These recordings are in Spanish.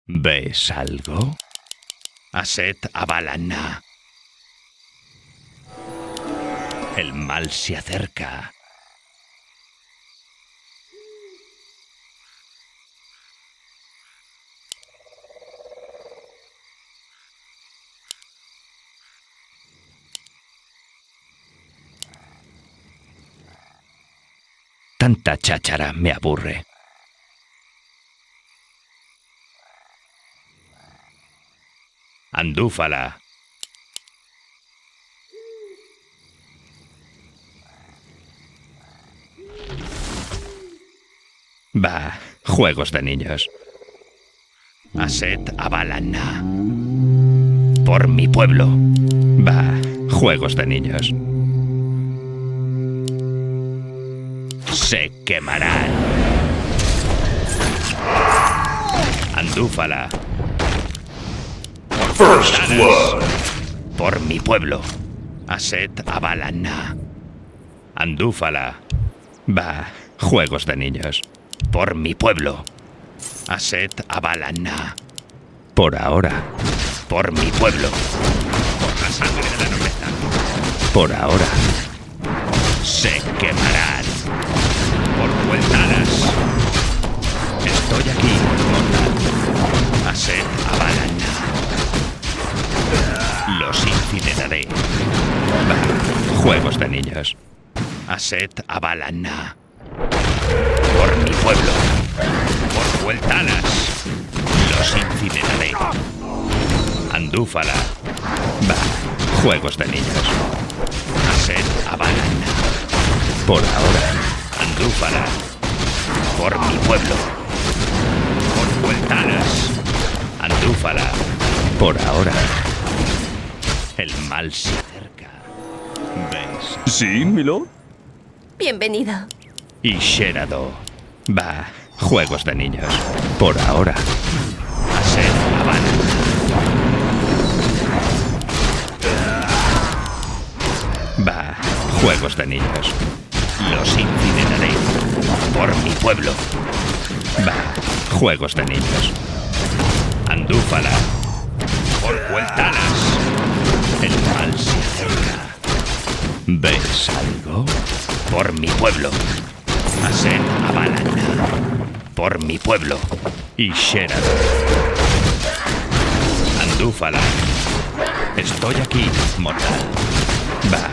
¿Ves algo? Aset Abalana. El mal se acerca. Tanta cháchara me aburre. Andúfala. Va, juegos de niños. Aset Abalana. Por mi pueblo. Va, juegos de niños. Se quemarán. Andúfala. First blood. Por mi pueblo. Aset Abalana. Andúfala. Va, juegos de niños. Por mi pueblo. Aset Abalana. Por ahora. Por mi pueblo. Por la sangre de la nobleza. Por ahora. Se quemarán. Por vueltadas. Estoy aquí, mortal. Aset Abalana. Los incineraré. Va, juegos de niños. Aset Abalana. Por mi pueblo. Por vueltadas. Los incineraré. Andúfala. Va, juegos de niños. Aset Abalana. Por ahora. Andúfala. Por mi pueblo. Por vueltadas. Andúfala. Por ahora. El mal se acerca. ¿Ves? Sí, milord. Bienvenido. Y Sherado. Va, juegos de niños. Por ahora. Aset Abalana. Va, juegos de niños. Los incineraré. Por mi pueblo. Va, juegos de niños. Andúfala. Por vueltadas. El mal se acerca. ¿Ves algo? Por mi pueblo. Aset Abalana. Por mi pueblo. Y Sherado. Andúfala. Estoy aquí, mortal. Va,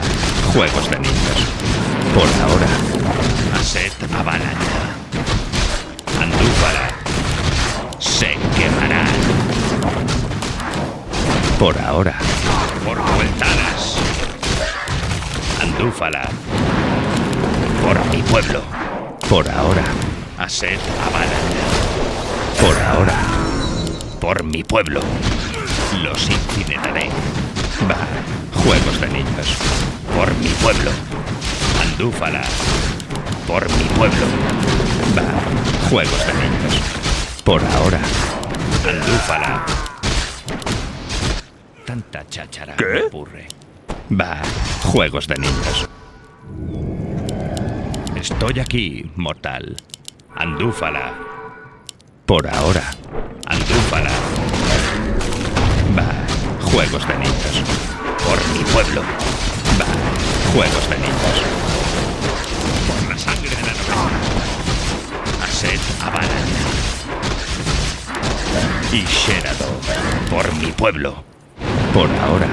juegos de niños. Por ahora. Aset Abalana. Andúfala. Se quemarán. Por ahora. Por vueltadas. Andúfala. Por mi pueblo. Por ahora. Aset Abalana. Por ahora. Por mi pueblo. Los incineraré. Va, juegos de niños. Por mi pueblo. Andúfala. Por mi pueblo. Va, juegos de niños. Por ahora. Andúfala. Tanta cháchara ¿Qué? me aburre. Va, juegos de niños. Estoy aquí, mortal. Andúfala. Por ahora. Andúfala. Va, juegos de niños. Por mi pueblo. Va, juegos de niños. Por la sangre de la nobleza. Aset Abalana. Y Sherado. Por mi pueblo. Por ahora.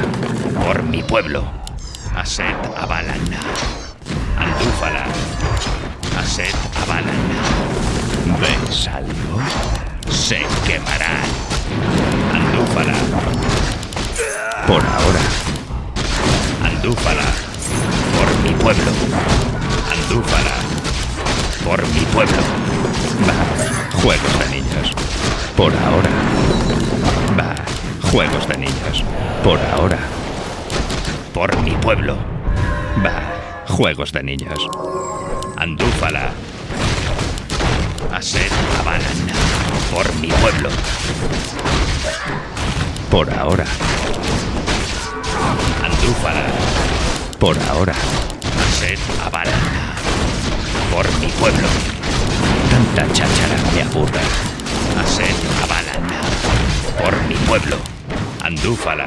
Por mi pueblo. Aset Abalana. Andúfala. Aset Abalana. ¿Ves algo? Se quemarán. Andúfala. Por ahora. Andúfala. Por mi pueblo. Andúfala. Por mi pueblo. Va, juegos de niños. Por ahora. Va, juegos de niños. Por ahora. Por mi pueblo. Va, juegos de niños. Andúfala. Aset Abalana. Por mi pueblo. Por ahora. Andúfala. Por ahora. Aset Abalana. Por mi pueblo. Tanta cháchara me aburre. Aset Abalana. pueblo. Andúfala.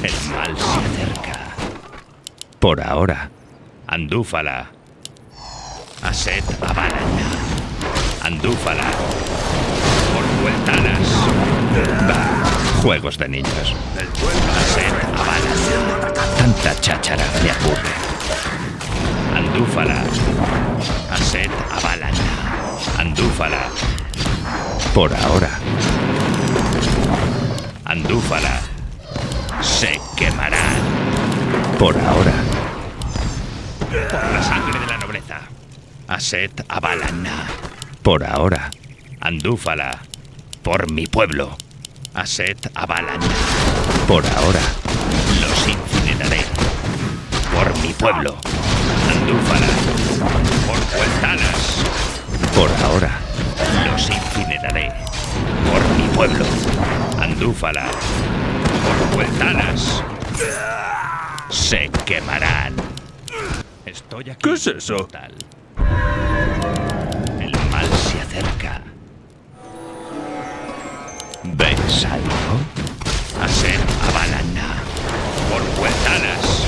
El mal se acerca. Por ahora. Andúfala. Aset Avalana. Andúfala. Orcueltanas. Bah, juegos de niños. Aset Avalana. Tanta cháchara me aburre. Andúfala. Aset Avalana. Andúfala. Por ahora. Andúfala. Se quemará. Por ahora. Por la sangre de la nobleza. Aset Avalana. Por ahora. Andúfala. Por mi pueblo. Aset Avalana. Por ahora. Los incineraré. Por mi pueblo. Andúfala. Por Cueltanas. Por ahora. Los incineraré. Por mi pueblo. Andúfala. Por Cueltanas. Se quemarán. Estoy aquí. ¿Qué es eso? Tal. El mal se acerca. ¿Ves algo? Aset Avalana. Por Cueltanas.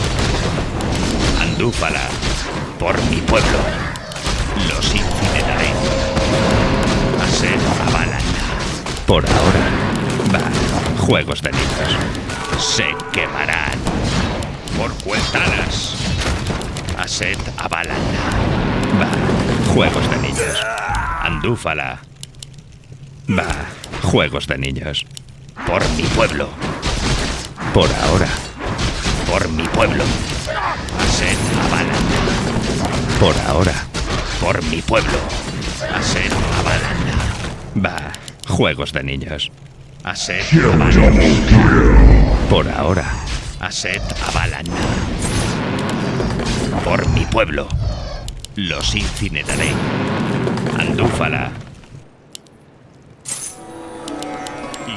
Andúfala. Por mi pueblo. Los incineraré. Aset Avalana. Por ahora. Va. Juegos de niños. Se quemarán. Por Cueltanas. Aset Avalana. Va. Juegos de niños. Andúfala. Va. Juegos de niños. Por mi pueblo. Por ahora. Por mi pueblo. Aset Avalana. Por ahora. Por mi pueblo. Aset Avalana. Va. Juegos de niños. Aset Avalana. Por ahora. Aset Avalana. Por mi pueblo. Los incineraré. Andúfala.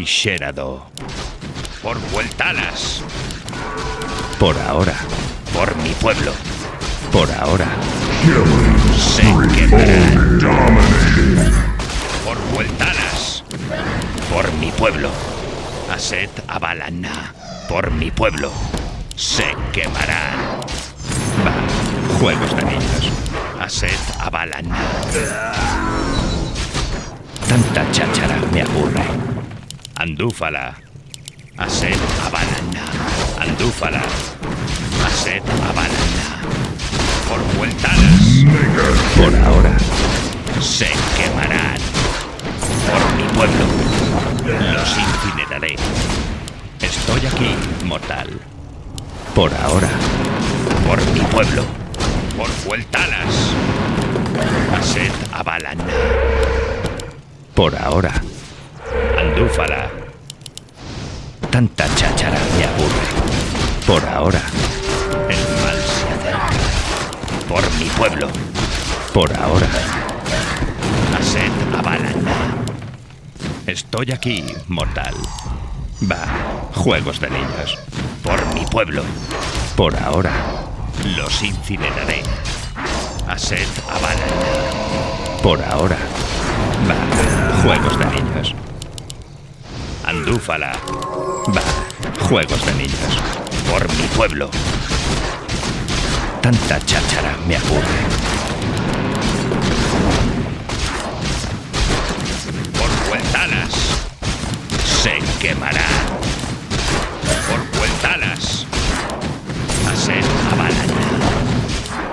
Y Sherado. Por Cueltanas. Por ahora. Por mi pueblo. Por ahora. Se quemarán. Por Cueltanas. Por mi pueblo. Aset Avalana. Por mi pueblo. Se quemarán. Va. Juegos de niños. Aset Avalana. Tanta cháchara me aburre. Andúfala. Aset Avalana. Andúfala. Aset Avalana. Por Cueltanas. Por ahora. Se quemarán. Por mi pueblo. Los incineraré. Estoy aquí, mortal. Por ahora. Por mi pueblo. Por Cueltanas. Aset Avalana. Por ahora. Andúfala. Tanta cháchara me aburre. Por ahora. El mal se acerca. Por mi pueblo. Por ahora. Aset Avalana. Estoy aquí, mortal. Va. Juegos de niños. Por mi pueblo. Por ahora. Los incineraré. Aset Avalana. Por ahora. Va. Juegos de niños. Andúfala. Va. Juegos de niños. Por mi pueblo. Tanta cháchara me aburre. Por Cueltanas. Se quemará. Por Cueltanas. Aset Avalana.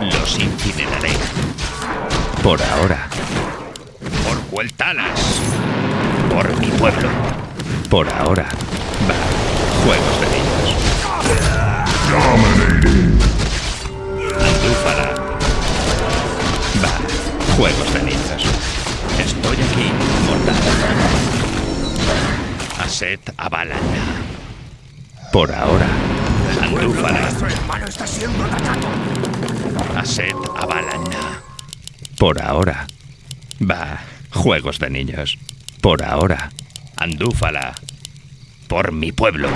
Los incineraré. Por ahora. Por Cueltanas. Por mi pueblo. Por ahora. Va. Juegos de niños. Andúfala. Va. Juegos de niños. Estoy aquí, mortal. Aset Avalana. Por ahora. Andúfala. Nuestro hermano está siendo atacado. Aset Avalana. Por ahora. Va. Juegos de niños. Por ahora. Andúfala. Por mi pueblo.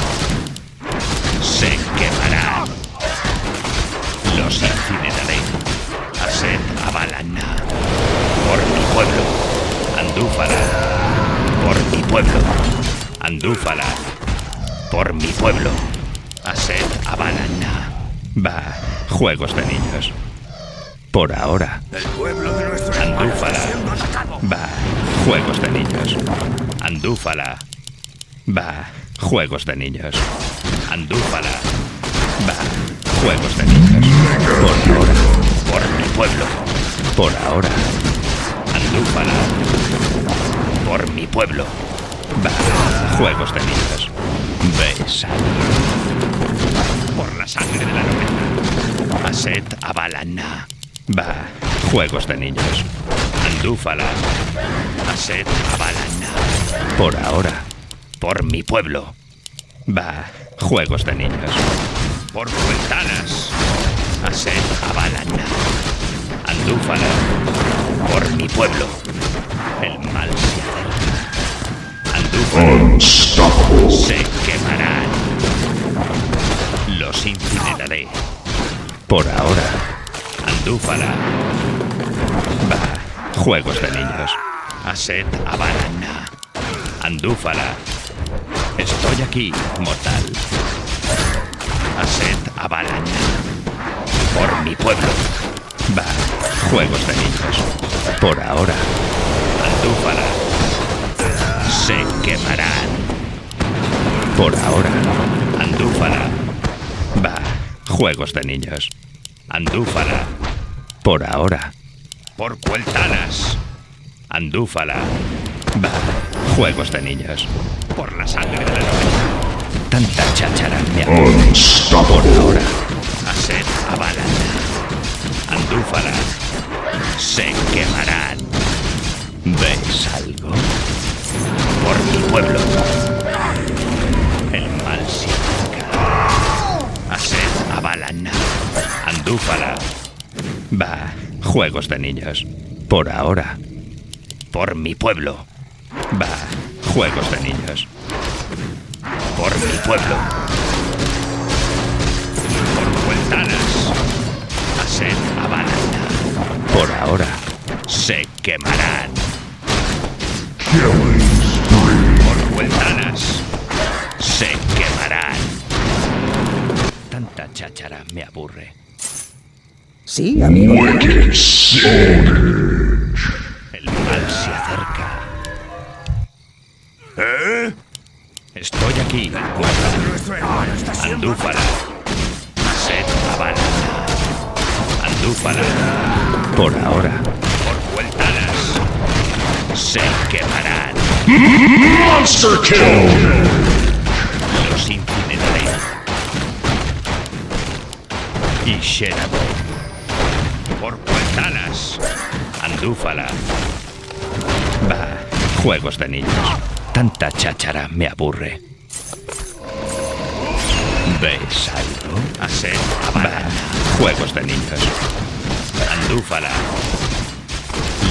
Se quemará. Los incineraré. Aset Avalana. Por mi pueblo. Andúfala. Por mi pueblo. Andúfala. Por mi pueblo. Aset Avalana. Va. Juegos de niños. Por ahora. El pueblo de nuestro hermano Andúfala. está siendo atacado. Va. Juegos de niños. Andúfala. Va. Juegos de niños. Andúfala. Va. Juegos de niños. Por ahora. Por mi pueblo. Por ahora. Andúfala. Por mi pueblo. Va. Juegos de niños. Besa. Por la sangre de la nobleza. Aset Avalana. Va. Juegos de niños. Andúfala. Aset Avalana. Por ahora. Por mi pueblo. Va. Juegos de niños. Por Vueltanas. Aset Avalana. Andúfala. Por mi pueblo. El mal se acerca. Andúfala. Se quemarán. Los incineraré. Por ahora. Andúfala. Va. Juegos de niños. Aset Avalana. Andúfala. Estoy aquí, mortal. Aset Avalana. Por mi pueblo. Va. Juegos de niños. Por ahora. Andúfala. Se quemarán. Por ahora. Andúfala. Va. Juegos de niños. Andúfala. Por ahora. Por Vueltanas. Andúfala. Va. Juegos de niños. Por la sangre de la nobleza. Tanta cháchara me aburre. Por ahora. Aset Avalana. Andúfala. Se quemarán. ¿Ves algo? Por mi pueblo. El mal se acerca. Aset Avalana. Andúfala. Va. Juegos de niños. Por ahora. Por mi pueblo. Va. Juegos de niños. Por mi pueblo. Por Vueltanas. Aset Avalana. Por ahora. Se quemarán. Por Vueltanas. Se quemarán. Tanta cháchara me aburre. Sí, amigo. El mal se acerca. Estoy aquí. Nuestro hermano está siendo Andúfala. Aset Avalana. Andúfala. Por ahora. Por Vueltanas. Se quemarán. Monster kill! Los incineraré. Y Sherado. Por Vueltanas. Andúfala. Va. Juegos de niños. Tanta cháchara me aburre. ¿Ves algo? Aset Avalana. Juegos de niños. Andúfala.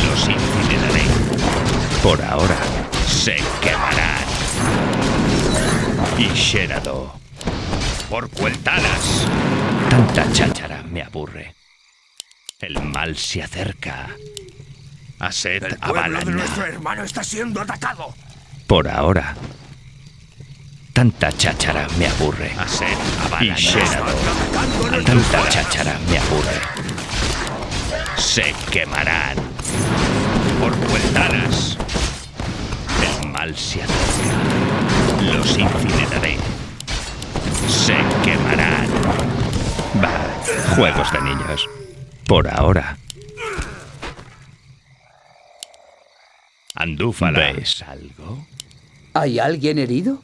Los incineraré. Por ahora. Se quemarán. Y Sherado. Por Vueltanas. Tanta cháchara me aburre. El mal se acerca. Aset El pueblo de Avalana. nuestro hermano está siendo atacado. Por ahora. Tanta cháchara me aburre. Aset Avalana. Y Sherado. Tanta cháchara me aburre. Se quemarán. Por Vueltanas. El mal se acerca. Los incineraré. Se quemarán. Va. Juegos de niños. Por ahora. Andúfala. ¿Ves algo? ¿Hay alguien herido?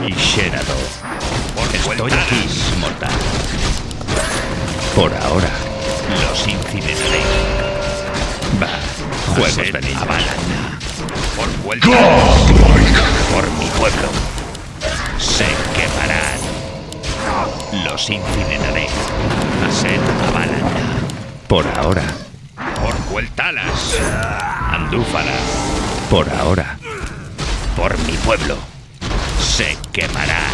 Y Sherado. Estoy aquí, mortal. Por ahora. Los incineraré. Va. Juegos de niños. Avalana. Por Vueltanas. Por mi pueblo. Se quemarán. Los incineraré. Aset Avalana. Por ahora. Por Vueltanas. Andúfala. Por ahora. Por mi pueblo. Se quemarán.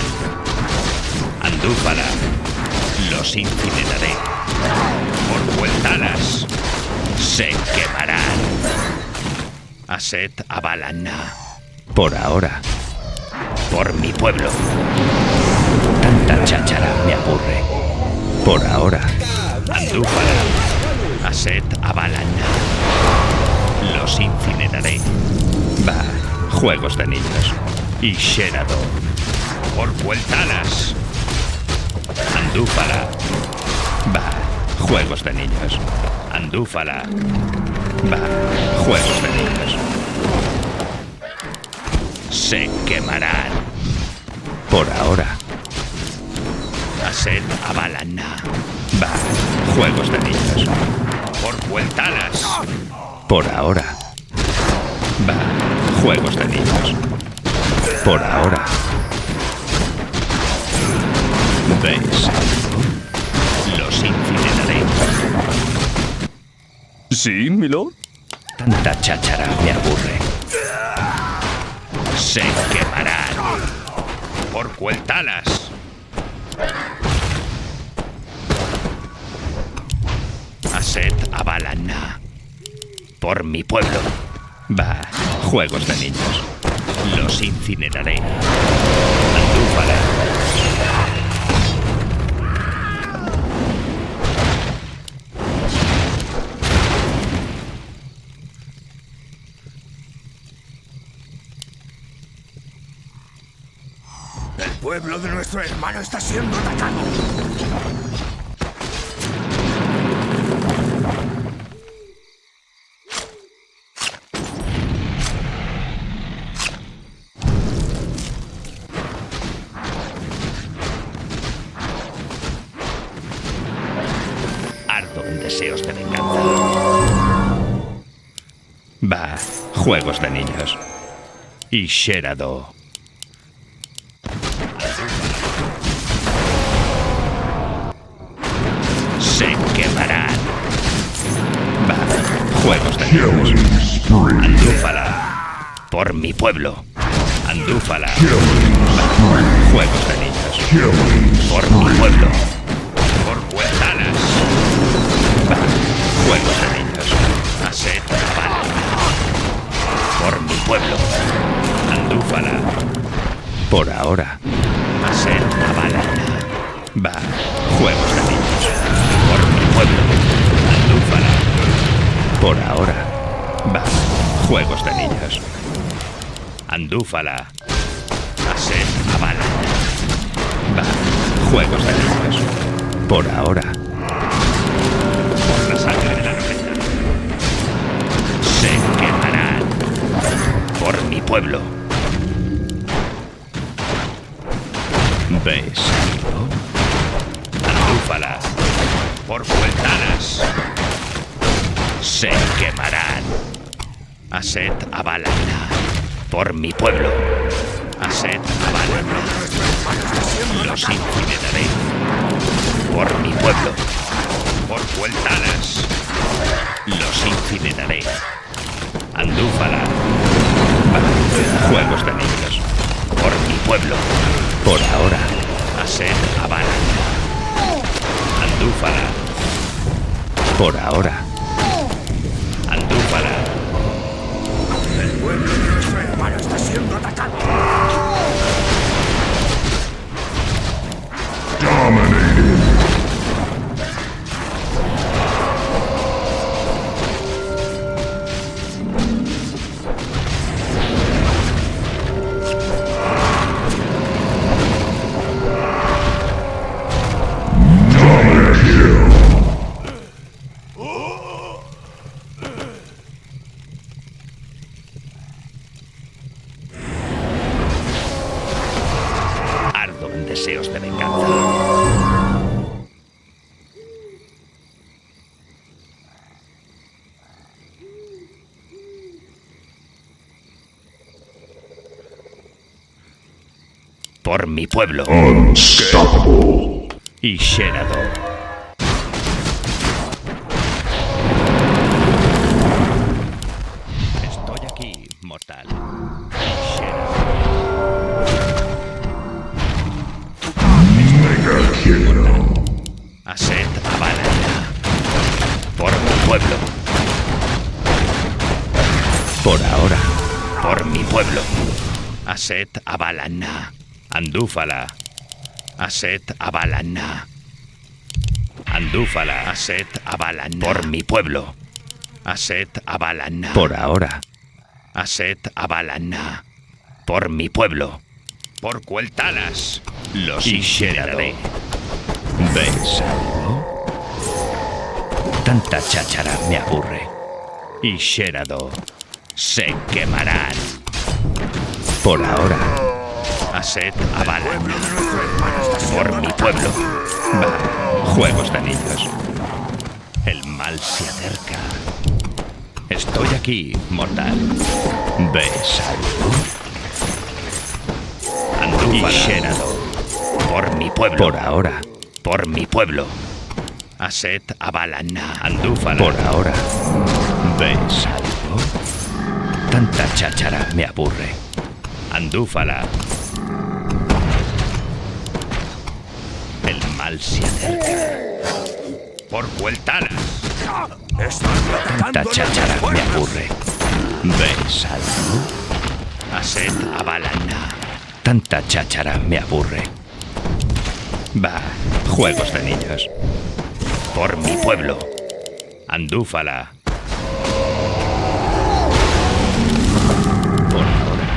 Andúfala. Los incineraré. Por Vueltanas. Se quemarán. Aset Abalana. Por ahora. Por mi pueblo. Tanta cháchara me aburre. Por ahora. Andúfala. Aset Abalana. Los incineraré. Va. Juegos de niños. Y Sherado. Por Vueltalas. Andúfala. Va. Juegos de niños. Andúfala. Va. Juegos de niños. Se quemarán. Por ahora. Aset Abalana. Va. Juegos de niños. Por Vueltalas. Por ahora. Va. Juegos de niños. Por ahora. ¿Veis? Los incineraré. ¿Sí, milord? Tanta cháchara me aburre. Se quemarán. Por Vueltalas. Aset Abalana. Por mi pueblo. Va. Juegos de niños. Los incineraré. Andúfala. El pueblo de nuestro hermano está siendo atacado. Ardo en deseos de venganza. Va. Juegos de niños. Y Sherado. Se quemarán. Va. Juegos de niños. Killing spree. Andúfala. Por mi pueblo. Andúfala. Juegos de niños. Killing Por mi pueblo. Por Vueltalas. Va. Juegos de niños. Aset Abalana. Por mi pueblo. Andúfala. Por ahora. Aset Abalana. Va. Juegos de niños. Por mi pueblo. Andúfala. Por ahora. Va. Juegos de niños. Andúfala. Aset Abalana. Va. Juegos de niños. Por ahora. Por la sangre de la nobleza. Se quemarán. Por mi pueblo. ¿Veis? Andúfala. Por Vueltalas. Se quemarán. Aset Abalana. Por mi pueblo. Aset Abalana. Los incineraré. Por mi pueblo. Por Vueltalas. Los incineraré. Andúfala. Va. Juegos de niños. Por mi pueblo. Por ahora. Aset Abalana. Andúfala. Por ahora. Andúfala. El pueblo de nuestro hermano está siendo atacado. dominated. Double kill. Ardo en deseos de venganza. Por mi pueblo. Unstoppable. Y Sherado. Estoy aquí, mortal. Y Sherado. Mega kill. Aset Abalana. Por mi pueblo. Por ahora. Por mi pueblo. Aset Abalana. Andúfala. Aset Abalana. Andúfala. Aset Abalana. Por mi pueblo. Aset Abalana. Por ahora. Aset Abalana. Por mi pueblo. Por Cueltalas. Los incineraré. ¿Ves algo? Tanta cháchara me aburre. Y Sherado se quemarán. Por ahora. Aset Abalana. Por mi pueblo. Va. Juegos de niños. El mal se acerca. Estoy aquí, mortal. ¿Ves algo? Andúfala. Y Sherado. Por mi pueblo. Por ahora. Por mi pueblo. Aset Abalana. Andúfala. Por ahora. ¿Ves algo? Tanta cháchara me aburre. Andúfala. El mal se acerca. Por Cueltalas. Tanta cháchara me aburre. ¿Ves algo? Aset Abalana. Tanta cháchara me aburre. Va, juegos de niños. Por mi pueblo. Andúfala. Por ahora.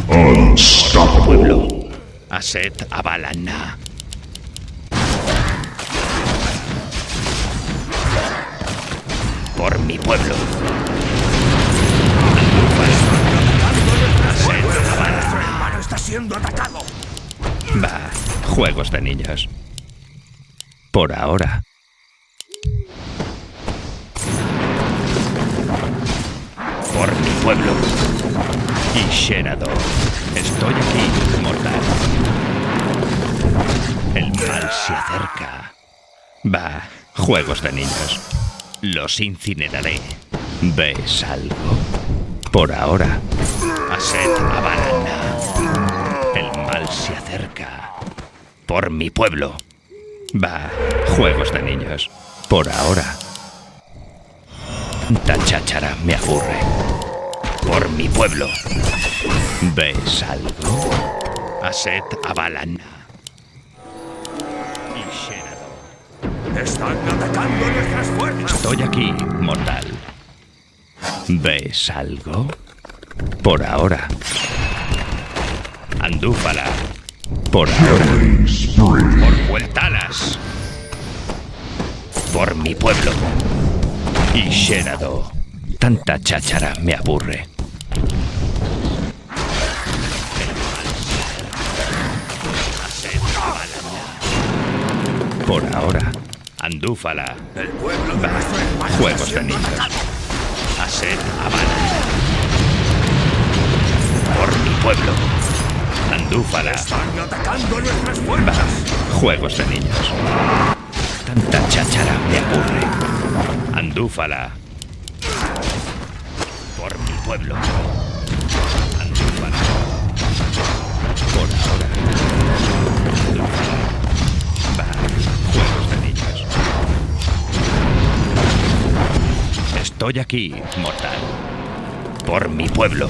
Unstoppable. Pueblo. Aset Abalana. Por mi pueblo. Aset Abalana. hermano está siendo atacado. Va, juegos de niños. Por ahora. Por mi pueblo. Y Sherado. Estoy aquí, mortal. El mal se acerca. Va, juegos de niños. Los incineraré. ¿Ves algo? Por ahora. Aset Abalana. El mal se acerca. Por mi pueblo. Va, juegos de niños. Por ahora. Tanta cháchara me aburre. Por mi pueblo. ¿Ves algo? Aset Abalana. Y Sherado. Están atacando nuestras fuerzas. Estoy aquí, mortal. ¿Ves algo? Por ahora. Andúfala. Por ahora. Killing spree. Por Cueltalas. Por mi pueblo. Y Sherado. Tanta cháchara me aburre. Por ahora. Andúfala. El pueblo de Va. nuestro hermano Juegos está de siendo niños. atacado. Aset Abalana. Por mi pueblo. Andúfala. Están atacando nuestras Va. fuerzas. Juegos de niños. Tanta cháchara me aburre. Andúfala. Por mi pueblo. Andúfala. Por ahora. Andúfala. Va. Juegos de niños. Estoy aquí, mortal. Por mi pueblo.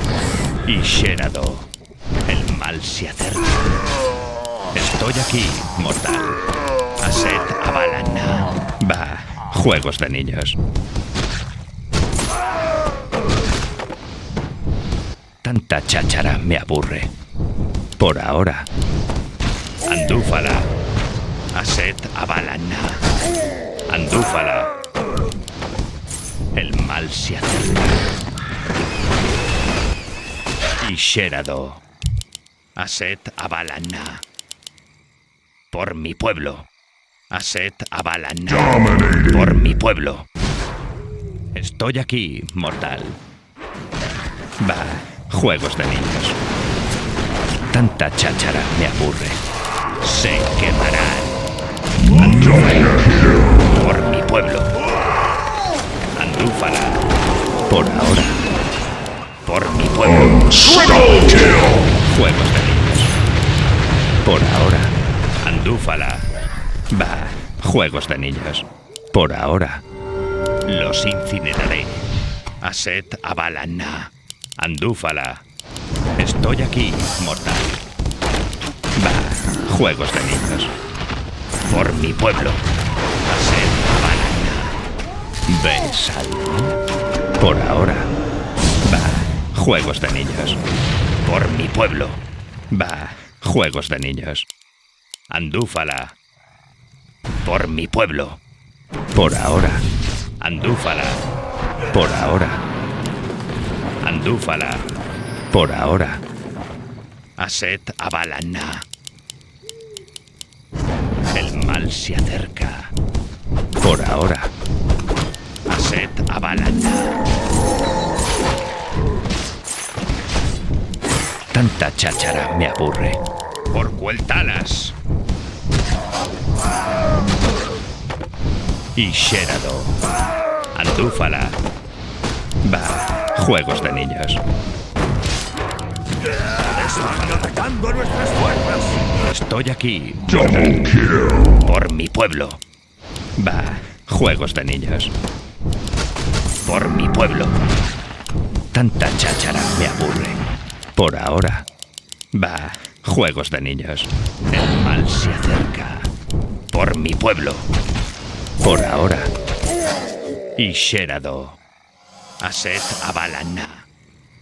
Y Sherado. El mal se acerca. Estoy aquí, mortal. Aset Abalana. Va, juegos de niños. Tanta cháchara me aburre. Por ahora. Andúfala. Aset Abalana. Andúfala. El mal se acerca. Y Sherado. Aset Abalana. Por mi pueblo. Aset Abalana. Dominating. Por mi pueblo. Estoy aquí, mortal. Va, juegos de niños. Tanta cháchara me aburre. Se quemarán. Por mi pueblo. Andúfala. Por ahora. Por mi pueblo. Triple kill. Juegos de niños. Por ahora. Andúfala. Va. Juegos de niños. Por ahora. Los incineraré. Aset Abalana. Andúfala. Estoy aquí, mortal. Va, juegos de niños. Por mi pueblo. Aset Abalana. ¿Ves algo? Por ahora. Va, juegos de niños. Por mi pueblo. Va, juegos de niños. Andúfala. Por mi pueblo. Por ahora. Andúfala. Por ahora. Andúfala. Por ahora. Aset Abalana. El mal se acerca. Por ahora. Aset Abalana. Tanta cháchara me aburre. Por Cueltalas. Y Sherado. Andúfala. Va, juegos de niños. Están atacando a nuestras fuerzas. Estoy aquí Double kill. por mi pueblo. Va, juegos de niños. Por mi pueblo. Tanta cháchara me aburre. Por ahora. Va, juegos de niños. El mal se acerca. Por mi pueblo. Por ahora. Y Sherado. Aset Abalana.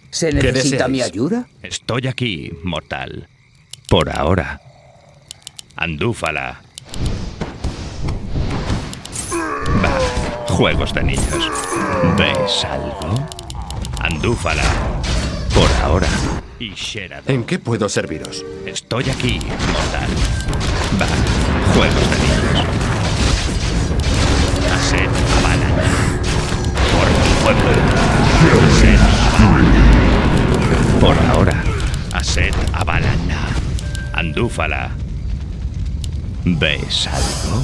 ¿Se ¿Qué necesita deseáis? mi ayuda? Estoy aquí, mortal. Por ahora. Andúfala. Va, juegos de niños. ¿Ves algo? Andúfala. Por ahora. Y Sherado. ¿En qué puedo serviros? Estoy aquí, mortal. Va, juegos de niños. Aset Abalana. Por mi pueblo. Aset Abalana. Por ahora. Aset Abalana. Andúfala. ¿Ves algo?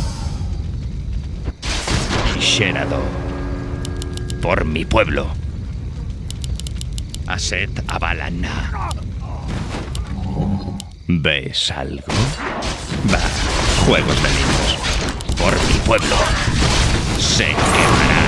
Y Sherado. Por mi pueblo. Aset Abalana. ¿Ves algo? Va, juegos de niños. Por mi pueblo. Se quemará.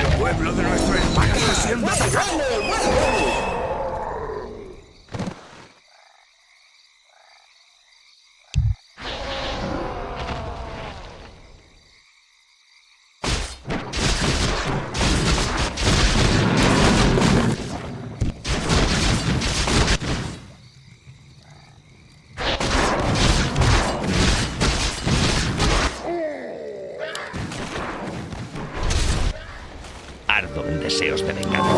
El pueblo de nuestro hermano está siendo atacado. Ardo en deseos de venganza.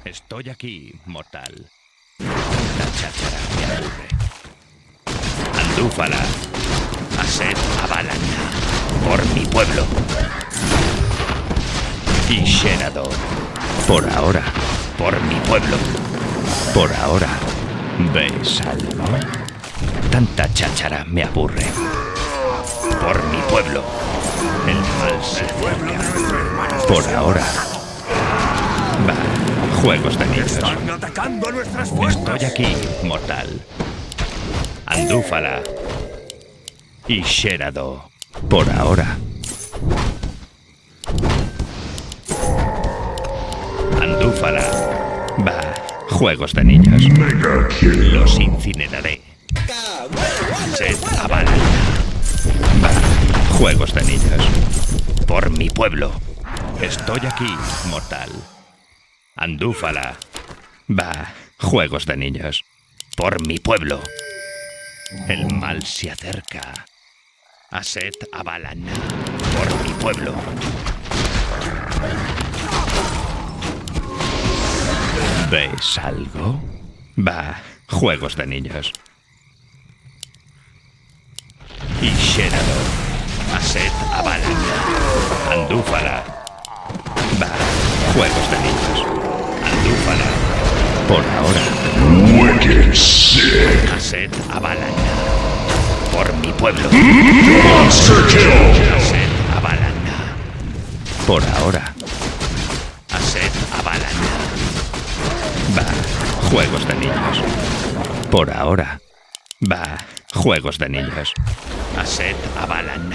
Estoy aquí, mortal. La cháchara me aburre. Andúfala. Aset Abalana. Por mi pueblo. Y Sherado. Por ahora. Por mi pueblo. Por ahora. ¿Ves algo? Tanta cháchara me aburre. Por mi pueblo. El mal se acerca. Por ahora. Va, juegos de niños. Están atacando a nuestras fuerzas. Estoy aquí, mortal. Andúfala. Y Sherado. Por ahora. Andúfala. Va, juegos de niños. Mega kill. Los incineraré. Set Abalana. Va, juegos de niños. Por mi pueblo. Estoy aquí, mortal. Andúfala. Va, juegos de niños. Por mi pueblo. El mal se acerca. Aset Abalana. Por mi pueblo. ¿Ves algo? Va, juegos de niños. Y Sherador, Aset Avalan, Andúfala. Va, juegos de niños. Andúfala. Por ahora. Wicked sick. Aset Avalan. Por mi pueblo. Monster kill. Aset Avalan. Por ahora. Aset Avalan. Va, juegos de niños. Por ahora. Va, juegos de niños. Aset Avalan.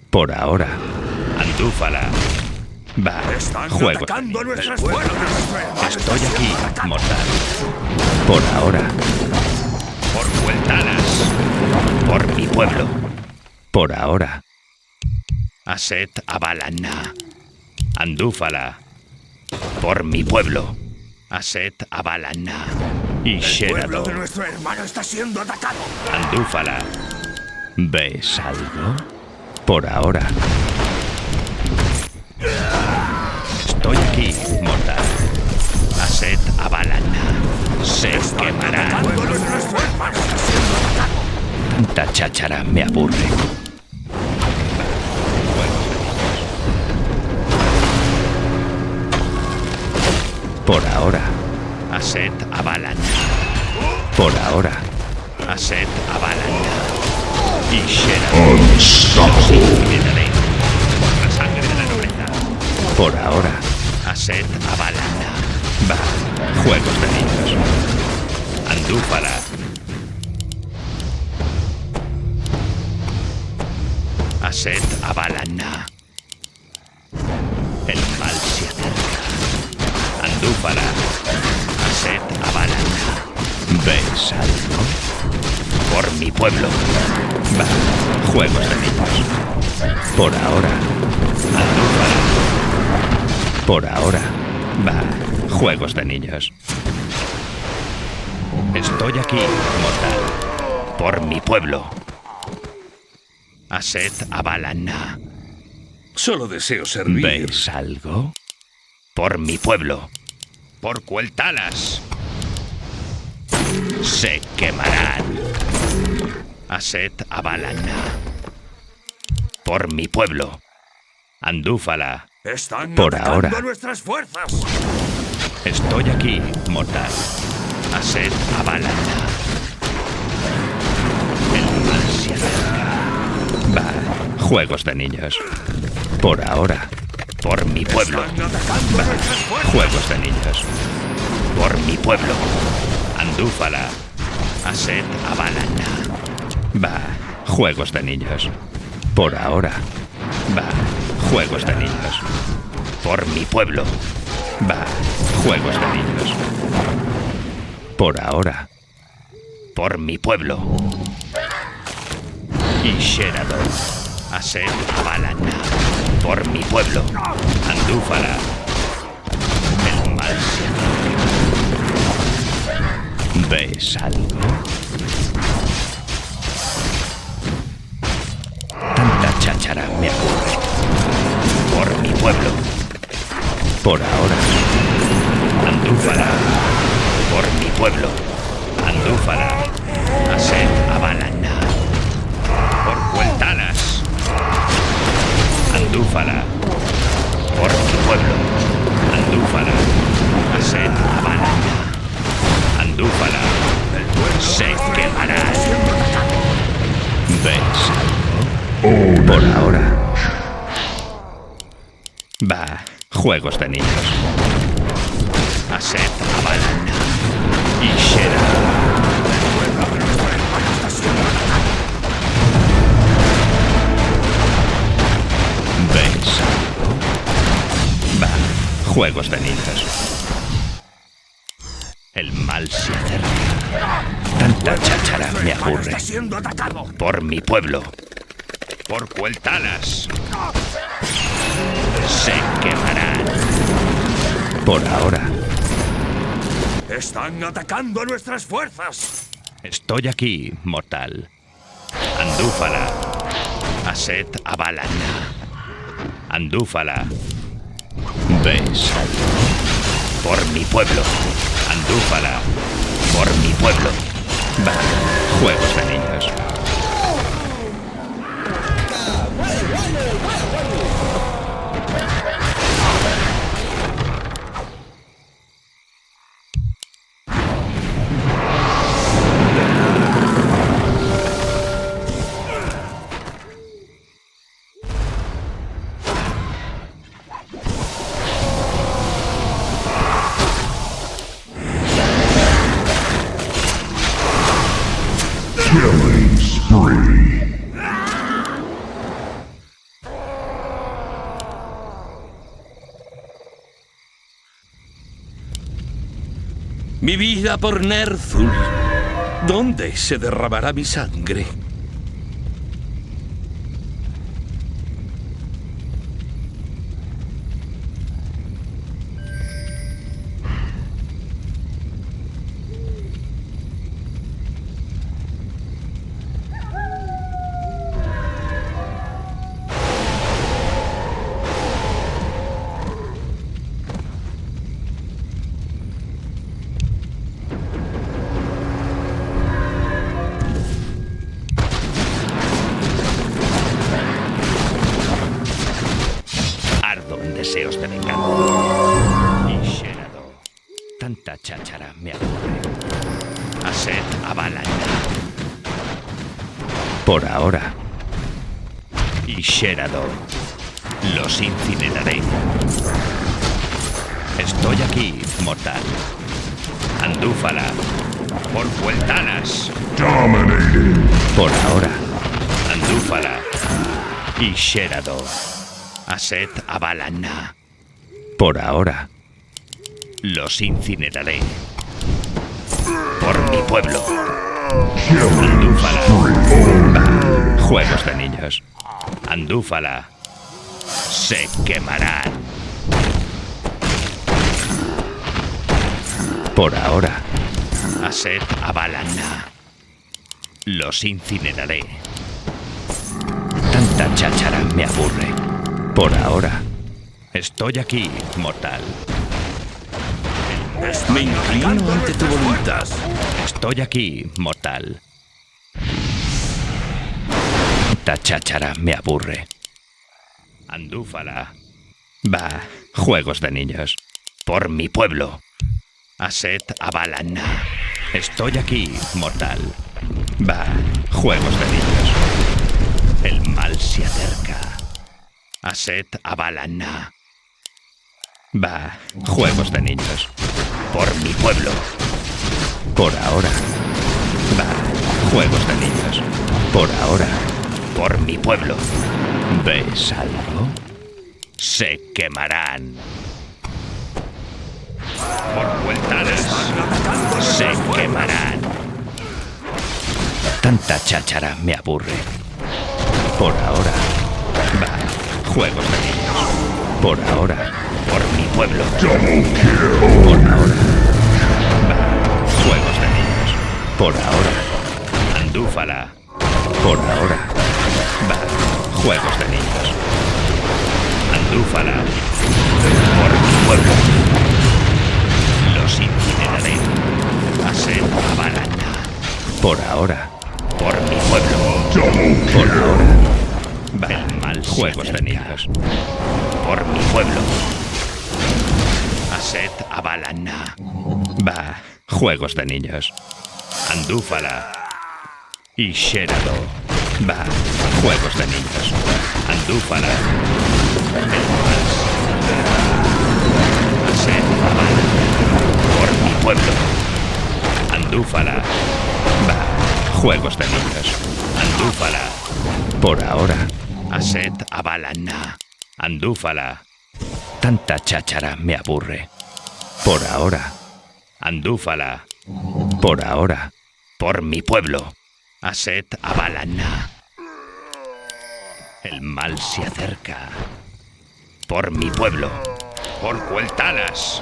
Por ahora. Andúfala. Va, Están juegos de atacando a niños. nuestras fuerzas. Estoy aquí, mortal. Por ahora. Por Vueltalas. Por mi pueblo. Por ahora. Aset Avalan. Andúfala. Por mi pueblo. Aset Avalan. Y El pueblo de Sherador. nuestro hermano está siendo atacado. Andúfala. ¿Ves algo? Por ahora. Estoy aquí, mortal. Aset Avalan. Se quemará. Atacando a nuestro hermano está siendo atacado. Tanta cháchara me aburre. Por ahora. Aset Avalan. Por ahora. Aset Avalan. Y Sherador. Unstoppable. Quedaré por la sangre de la nobleza. Por ahora. Aset Avalan. Va. Juegos de niños. Andúfala. Aset Avalan. El mal se acerca. Andúfala. Aset Avalan. ¿Ves algo? Por mi pueblo. Va. Juegos de niños. Por ahora. Andúfala. Por ahora. Va. Juegos de niños. Estoy aquí, mortal. Por mi pueblo. Aset Avalan. Solo deseo servir. ¿Ves algo? Por mi pueblo. Por Cueltalas. Se quemarán. Aset Avalan. Por mi pueblo. Andúfala. Están Por atacando ahora. a nuestras fuerzas. Estoy aquí, mortal. Aset Avalan. El mal se acerca. Va, juegos de niños. Por ahora. Por mi pueblo. Están atacando a nuestras fuerzas. Juegos de niños. Por mi pueblo. Andúfala. Aset Avalan. Va, juegos de niños. Por ahora. Va, juegos de niños. Por mi pueblo. Va, juegos de niños. Por ahora. Por mi pueblo. Y Sherador. Aset Avalan. Por mi pueblo. Andúfala. El mal se acerca. ¿Ves algo? Tanta cháchara me aburre. Por mi pueblo. Por ahora. Andúfala. Por mi pueblo. Andúfala. Aset Avalan. Por Cueltalas. Andúfala. Por mi pueblo. Andúfala. Aset Avalan. Andúfala. Se quemará. ¿Ves algo? Por ahora. Va, juegos de niños. Aset Avalan. Y Sherador. ¿Ves algo? Va, juegos de niños. El mal se acerca. Tanta cháchara me aburre. Está siendo atacado. Por mi pueblo. Por Cueltalas. Se quemarán. Por ahora. Están atacando a nuestras fuerzas. Estoy aquí, mortal. Andúfala. Aset Avalan. Andúfala. ¿Ves? Por mi pueblo. Andúfala. Por mi pueblo. Va, juegos de niños. Killing spree. Mi vida por Ner'zhul. ¿Dónde se derramará mi sangre? Ardo en deseos de venganza. Y Shenado. Tanta cháchara me aburre. Aset Avalana. Por ahora. Y Shenado. Los incineraré. Estoy aquí, mortal. Andúfala. Por Vueltanas. Dominating. Por ahora. Andúfala. Y Shenado. Aset Avalana. Por ahora. Los incineraré. Por mi pueblo. Killing Andúfala. spree. Juegos de niños. Andúfala. Se quemarán. Por ahora. Aset Avalana. Los incineraré. Tanta cháchara me aburre. Por ahora. Estoy aquí, mortal. Me inclino ante tu voluntad. Estoy aquí, mortal. Tanta cháchara me aburre. Andúfala. Va, juegos de niños. Por mi pueblo. Aset Avalana. Estoy aquí, mortal. Va, juegos de niños. El mal se acerca. Aset Avalana. Va, juegos de niños. Por mi pueblo. Por ahora. Va, juegos de niños. Por ahora. Por mi pueblo. ¿Ves algo? Se quemarán. Por Vueltanas. Se quemarán. Tanta cháchara me aburre. Por ahora. Va, juegos de niños. Por ahora. Por mi pueblo. Double kill. Por ahora. Va, juegos de niños. Por ahora. Andúfala. Por ahora. Va, juegos de niños. Andúfala. Por mi pueblo. Los incineraré. Aset Avalana. Por ahora. Por mi pueblo. Double Por kill. ahora. Va, el mal juegos de niños. Por mi pueblo. Aset Avalana. Va, juegos de niños. Andúfala. Y Shenado. Va, juegos de niños. Andúfala. El mal. Aset Avalana. Por mi pueblo. Andúfala. Va, juegos de niños. Andúfala. Por ahora. Aset Avalana. Andúfala. Tanta cháchara me aburre. Por ahora. Andúfala. Por ahora. Por mi pueblo. Aset Avalana. El mal se acerca. Por mi pueblo. Por Vueltanas.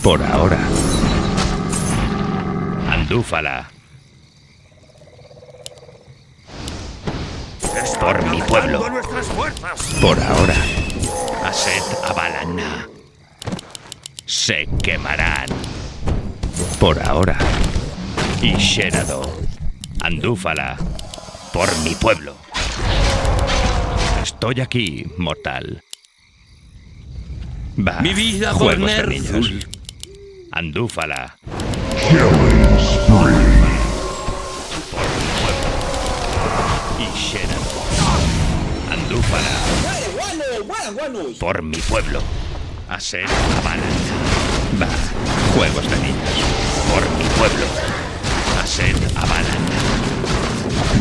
Por ahora. Andúfala. Por mi pueblo. nuestras fuerzas. Por ahora. Aset Avalana. Se quemarán. Por ahora. Y Sherado. Andúfala. Por mi pueblo. Estoy aquí, mortal. Va. Mi vida por Juegos de Nerthul. niños. Andúfala. Killing spree. Y Sherado. Andúfala. Por mi pueblo. A ser Avalanta. Va. Juegos de niños. Por mi pueblo. A ser Avalanta.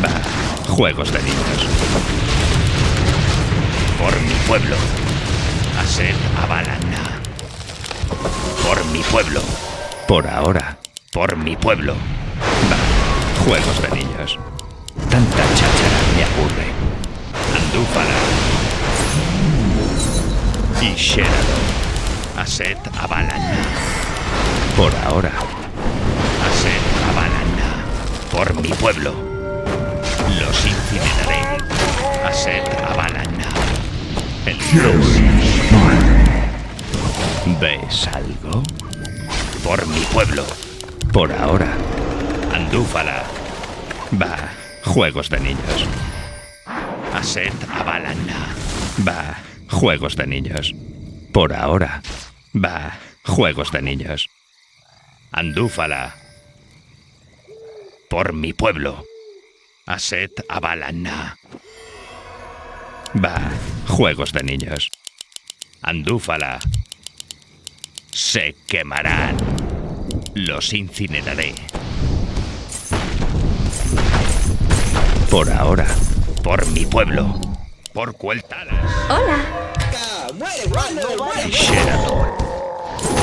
Va. Juegos de niños. Por mi pueblo. A ser Avalanta. Por mi pueblo. Por ahora. Por mi pueblo. Va. Juegos de niños. Tanta cháchara me aburre. Andúfala. Y Sherado. Aset Avalanta. Por ahora. Aset Avalanta. Por mi pueblo. Los incineraré. Aset Avalanta. El ¿Ves algo? Por mi pueblo. Por ahora. Andúfala. Va. Juegos de niños. Aset Avalanta. Va. Juegos de niños. Por ahora. Va. Juegos de niños. Andúfala. Por mi pueblo. Aset Avalanta. Va. Juegos de niños. Andúfala. Se quemarán. Los incineraré. Por ahora. Por mi pueblo. Por Cueltalas. Hola. Y Sherado.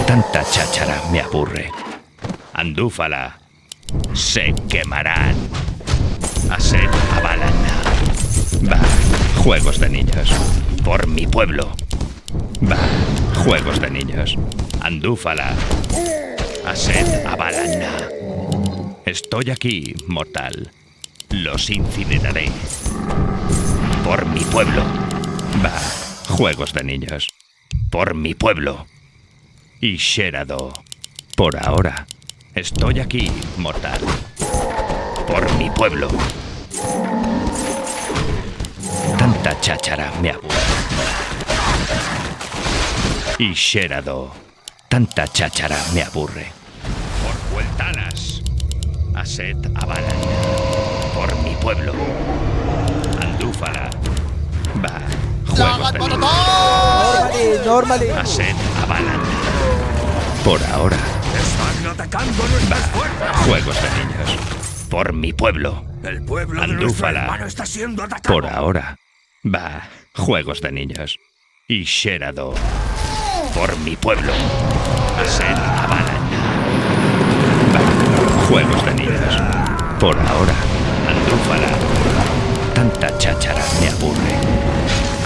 Tanta cháchara me aburre. Andúfala. Se quemarán. Aset Avalanta. Va. Juegos de niños. Por mi pueblo. Va. Juegos de niños. Andúfala. Aset Avalanta. Estoy aquí, mortal. Los incineraré. Por mi pueblo. Va. Juegos de niños. Por mi pueblo. Y Sherado. Por ahora. Estoy aquí, mortal. Por mi pueblo. Tanta cháchara me aburre. Y Sherado. Tanta cháchara me aburre. Por Cueltalas. Aset Avalanta. Por mi pueblo. Andúfala. Va. Juegos de niños. Normally. Aset Avalanta. Por ahora. Están atacando nuestras fuerzas. Juegos de niños. Por mi pueblo. El pueblo de nuestro Andúfala. hermano está siendo atacado. Por ahora. Va. Juegos de niños. Y Sherado. Por mi pueblo. Aset Avalanta. Va. Juegos de niños. Por ahora. Andúfala. Tanta cháchara me aburre.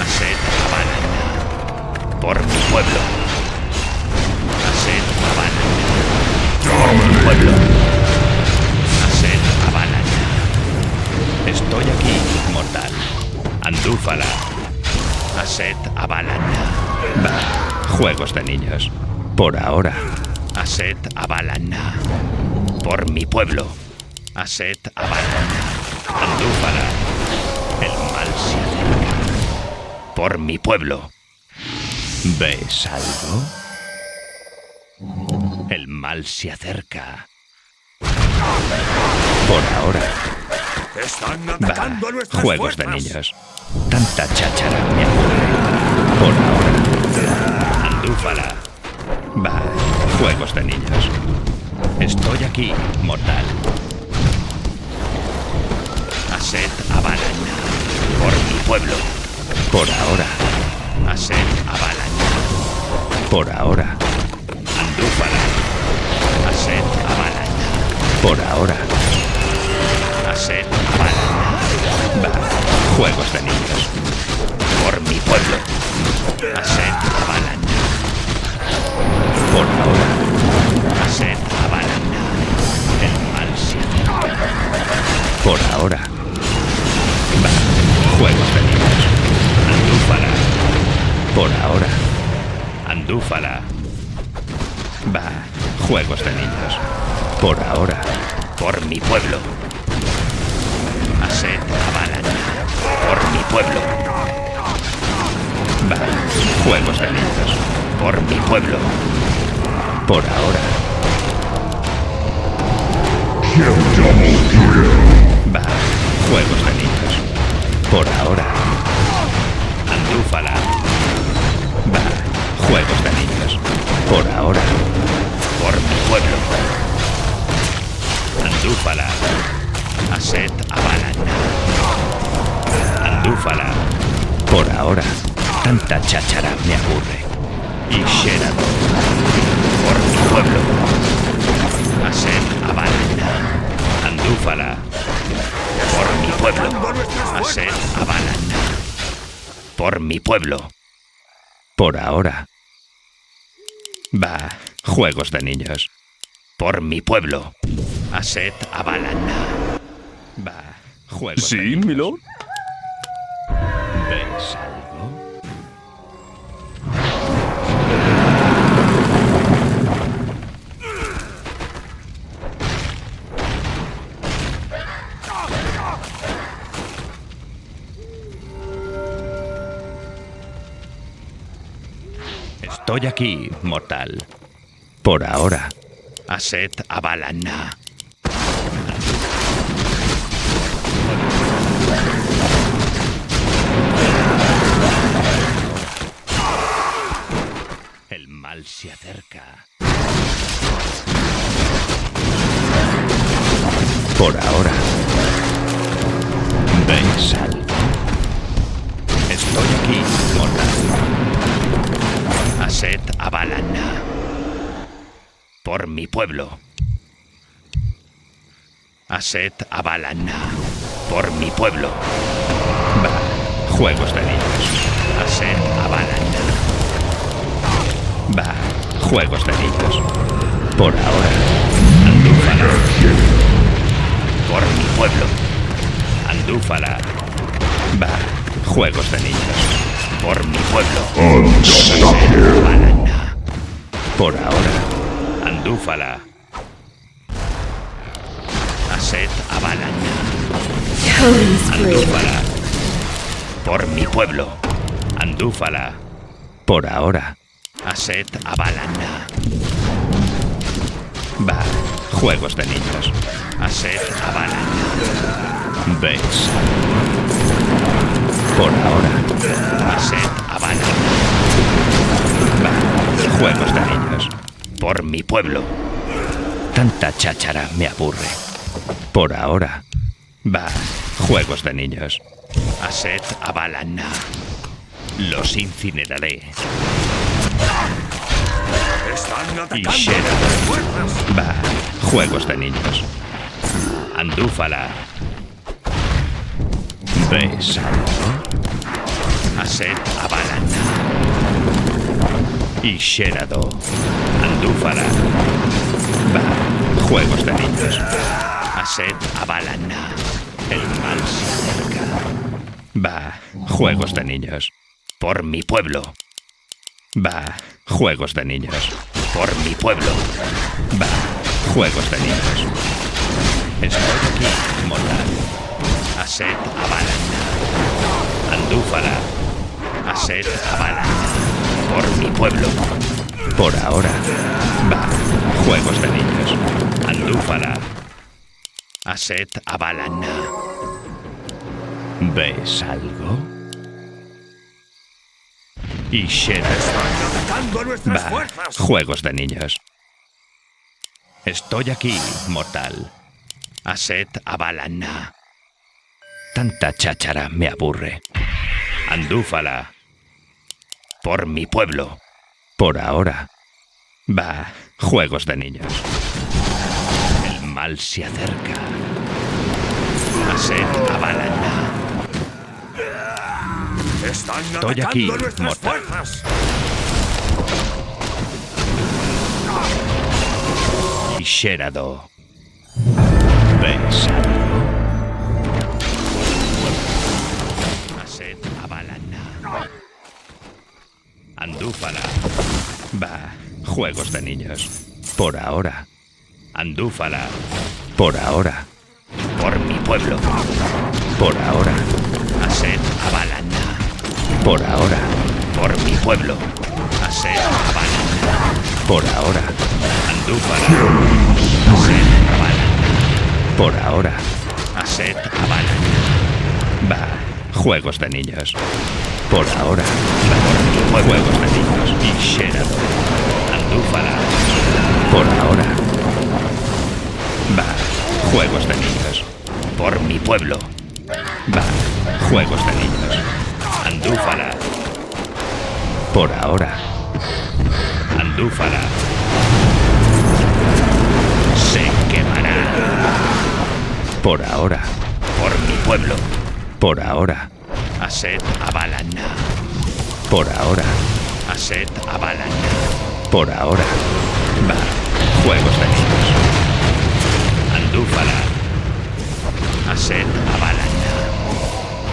Aset Avalanta. Por mi pueblo. Aset Avalanta. Por mi pueblo. Aset Avalanta. Estoy aquí, mortal. Andúfala. Aset Avalanta. Va. Juegos de niños. Por ahora. Aset Avalanta. Por mi pueblo. Aset Avalanta. Andúfala. El mal se acerca. Por mi pueblo. ¿Ves algo? El mal se acerca. Por ahora. Están Va. atacando a nuestras Juegos de fuerzas. niños. Tanta cháchara me aburre. Por ahora. Andúfala. Va. Juegos de niños. Estoy aquí, mortal. Aset Avalanta. Por mi pueblo. Por ahora. Aset Avalanta. Por ahora. Andúfala. Aset Avalanta. Por ahora. Aset Avalanta. Va. Juegos de niños. Por mi pueblo. Aset Avalanta. Por ahora. Aset Avalanta. El mal se acerca. Por ahora. Va. Juegos de niños. Andúfala. Por ahora. Andúfala. Va. Juegos de niños. Por ahora. Por mi pueblo. Aset Avalana. Por mi pueblo. Va. Juegos de niños. Por mi pueblo. Por ahora. Va. Juegos de niños. Por ahora. Andúfala. Va. Juegos de niños. Por ahora. Por mi pueblo. Andúfala. Aset Avalana. Andúfala. Por ahora. Tanta cháchara me aburre. Y Sherado. Por mi pueblo. Aset Avalana. Andúfala. Por mi pueblo. Aset Avalana. Por mi pueblo. Por ahora. Va. Juegos de niños. Por mi pueblo. Aset Avalana. Va. Juegos de ¿Sí, niños. milord? ¿Ves algo? Estoy aquí, mortal. Por ahora. Aset Avalana. El mal se acerca. Por ahora. ¿Veis algo? Estoy aquí, mortal. Aset Avalana. Por mi pueblo. Aset Avalana. Por mi pueblo. Va. Juegos de niños. Aset Avalana. Va. Juegos de niños. Por ahora. Andúfala. Por mi pueblo. Andúfala. Va. Juegos de niños. Por mi pueblo. Aset Avalana. Por ahora. Andúfala. Aset Avalana. Andúfala. Por mi pueblo. Andúfala. Por ahora. Aset Avalana. Va. Juegos de niños. Aset Avalana. ¿Ves? Por ahora. Aset Avalana. Va. Juegos de niños. Por mi pueblo. Tanta cháchara me aburre. Por ahora. Va. Juegos de niños. Aset Avalana. Los incineraré. Están Y atacando Shera. nuestras fuerzas. Va. Juegos de niños. Andúfala. ¿Ves algo? Aset Avalana. Y Sherado. Andúfala. Va. Juegos de niños. Aset Avalana. El mal se acerca. Va. Juegos de niños. Por mi pueblo. Va. Juegos de niños. Por mi pueblo. Va. Juegos de niños. Estoy aquí, mortal. Aset Avalana. Andúfala. Aset Avalana. Por mi pueblo. Por ahora. Va. Juegos de niños. Andúfala. Aset Avalana. ¿Ves algo? Y Shera. Están atacando nuestras Va. fuerzas. Juegos de niños. Estoy aquí, mortal. Aset Avalana. Tanta cháchara me aburre. Andúfala. Por mi pueblo. Por ahora. Va. Juegos de niños. El mal se acerca. Aset Avalana. Están Estoy atacando aquí, nuestras mortal. fuerzas. Y Sherado. ¿Ves algo? Aset Avalana. Andúfala. Va. Juegos de niños. Por ahora. Andúfala. Por ahora. Por mi pueblo. Por ahora. Aset Abalana. Por ahora. Por mi pueblo. Aset Abalana. Por ahora. Andúfala. Aset Abalana. Por ahora. Aset Abalana. Va. Juegos de niños. Por ahora. Va. Juegos de niños. Y Sherado. Andúfala. Por ahora. Va. Juegos de niños. Por mi pueblo. Va. Juegos de niños. Andúfala. Por ahora. Andúfala. Se quemará. Por ahora. Por mi pueblo. Por ahora. Aset Abalana. Por ahora. Aset Abalana. Por ahora. Va. Juegos de niños. Andúfala. Aset Abalana.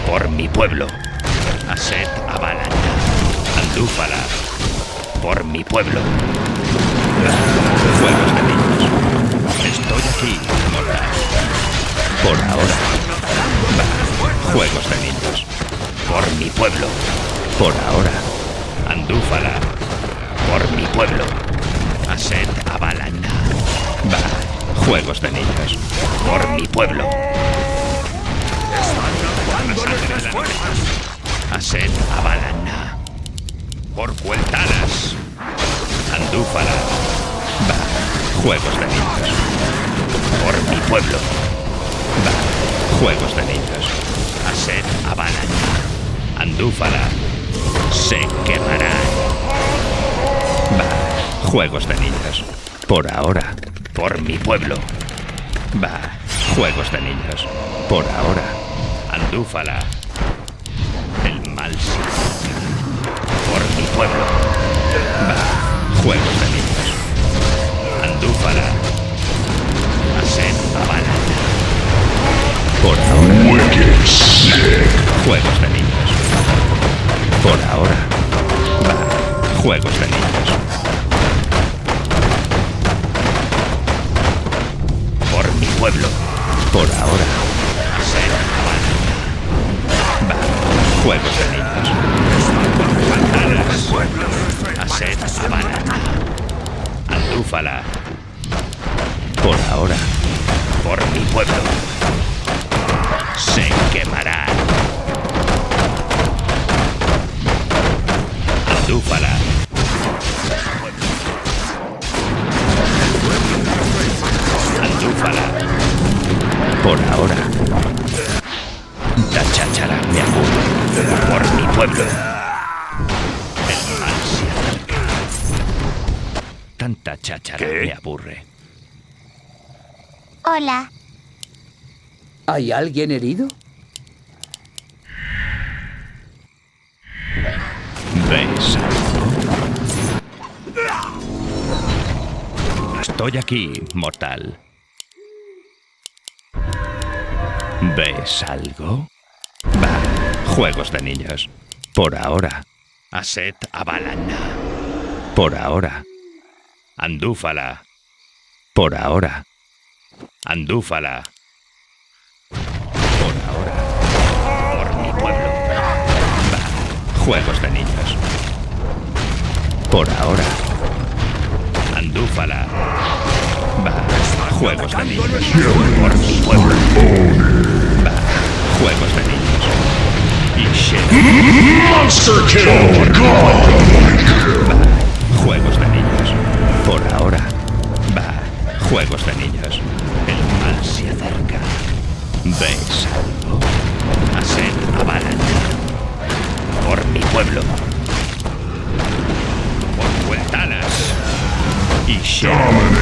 Por mi pueblo. Aset Abalana. Andúfala. Por mi pueblo. Juegos de niños. Estoy aquí, mortal. Por ahora. Va. Juegos de niños. Por mi pueblo. Por ahora. Andúfala. Por mi pueblo. Aset Abalana. Va. Juegos de niños. Por mi pueblo. Aset Abalana. Por Cueltanas. Andúfala. Va. Juegos de niños. Por mi pueblo. Va. Juegos de niños. Aset Abalana. Andúfala. Se quemará. Va. Juegos de niños. Por ahora. Por mi pueblo. Va. Juegos de niños. Por ahora. Andúfala. El mal se acerca. Por mi pueblo. Va. Juegos de niños. Andúfala. Aset Abalana. Por ahora. Juegos de niños. Por ahora. Va. Juegos de niños. Por mi pueblo. Por ahora. Aset Abalana. Va. Juegos de niños. Aset Abalana. Andúfala. Por ahora. Por mi pueblo. Se quemará. Andúfala. Andúfala. Por ahora. La cháchara me aburre. Por mi pueblo. El mal se acerca. Tanta cháchara me aburre. Hola. ¿Hay alguien herido? ¿Ves algo? Estoy aquí, mortal. ¿Ves algo? Va. Juegos de niños. Por ahora. Aset Abalana. Por ahora. Andúfala. Por ahora. Andúfala. Por ahora. Por mi pueblo. Va. Juegos de niños. Por ahora. Andúfala. Va. Juegos de niños. Por mi pueblo. Va. Juegos de niños. Y Monster kill! Va. Juegos de niños. Por ahora. Va. Juegos de niños. El mal se acerca. ¿Ves algo? Aset Abalana. Por mi pueblo. Por Cueltanas. Y Sherman.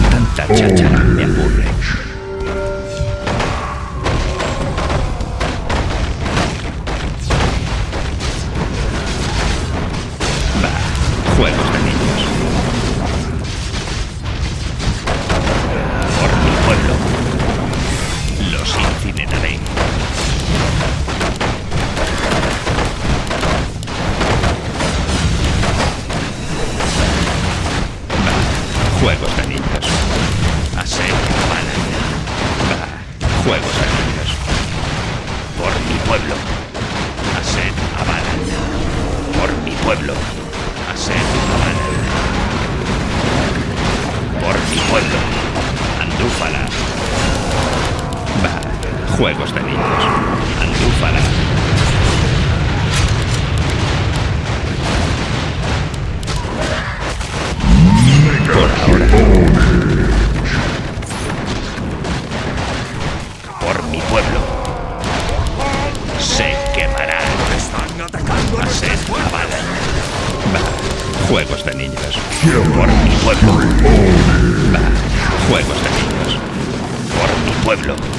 Tanta cháchara me aburre. Va. Juegos de niños. Por mi pueblo. Los incineraré. juegos de niños. Por mi pueblo. Aset Avala. Por mi pueblo. Aset Avala. Por mi pueblo. Andúfala. Bah, juegos de niños. Andúfala. Por ahora. Por mi pueblo. Se quemará. Están atacando a Aset nuestras fuerzas. Avala. Bah, juegos de niños. Por mi pueblo. Bah, juegos de niños. Por mi pueblo.